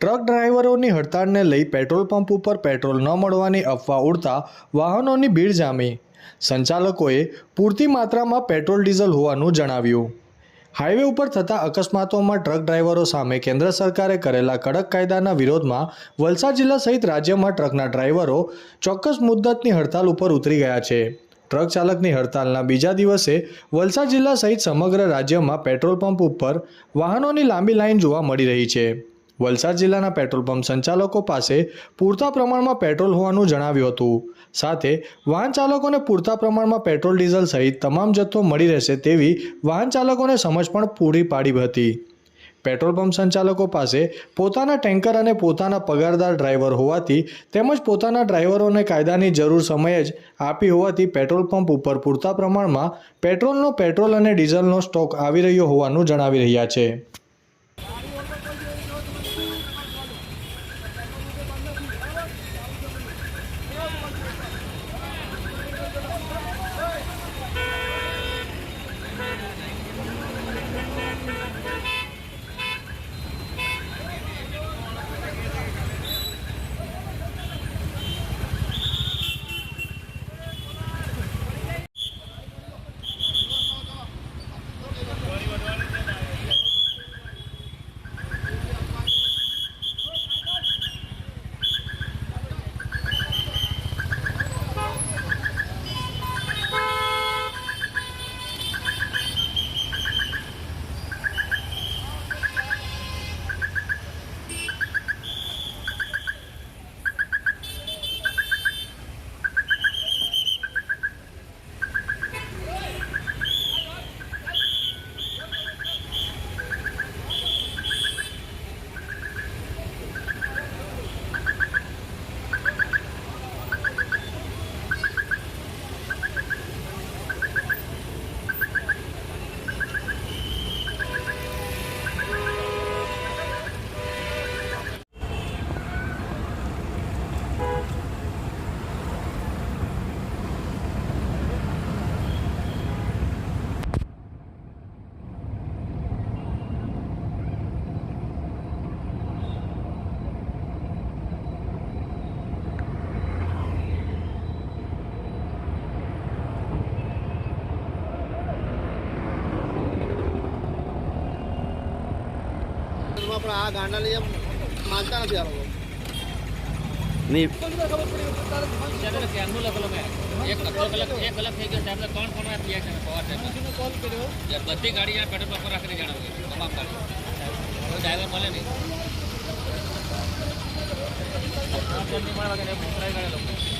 Truck ડ્રાઈવરોની હડતાળને લઈ petrol pump ઉપર petrol ન મળવાની અફવા ઉડતા વાહનોની ભીડ જામી। સંચાલકોએ પૂરતી માત્રામાં પેટ્રોલ ડીઝલ હોવાનું જણાવ્યું। હાઈવે ઉપર થતા અકસ્માતોમાં ટ્રક ડ્રાઈવરો સામે કેન્દ્ર સરકારે કરેલા કડક કાયદાના વિરોધમાં વલસાડ જિલ્લા સહિત રાજ્યમાં ટ્રકના ડ્રાઈવરો ચોક્કસ મુદ્દતની હડતાલ ઉપર ઉતરી ગયા છે। ટ્રક ચાલકની હડતાલના બીજા દિવસે વલસાડ જિલ્લા સહિત સમગ્ર રાજ્યમાં પેટ્રોલ પંપ ઉપર વાહનોની લાંબી લાઈન જોવા મળી રહી છે। વલસાડ જિલ્લાના પેટ્રોલ પંપ સંચાલકો પાસે પૂરતા પ્રમાણમાં પેટ્રોલ હોવાનું જણાવ્યું હતું। સાથે વાહન ચાલકોને પૂરતા પ્રમાણમાં પેટ્રોલ ડીઝલ સહિત તમામ જથ્થો મળી રહેશે તેવી વાહન ચાલકોને સમજ પણ પૂરી પાડી હતી। પેટ્રોલ પંપ સંચાલકો પાસે પોતાના ટેન્કર અને પોતાના પગારદાર ડ્રાઈવર હોવાથી તેમજ પોતાના ડ્રાઈવરોને કાયદાની જરૂર સમયે જ આપી હોવાથી પેટ્રોલ પંપ ઉપર પૂરતા પ્રમાણમાં પેટ્રોલ અને ડીઝલનો સ્ટોક આવી રહ્યો હોવાનું જણાવી રહ્યા છે। આપણે આ ગાંડા લઈએ માનતા નથી આ લોકો नहीं बधी गाड़ी पेट्रोल पंप पर रखने जाना तमाम गाड़ी कोई ड्राइवर बोले नहीं गाड़ी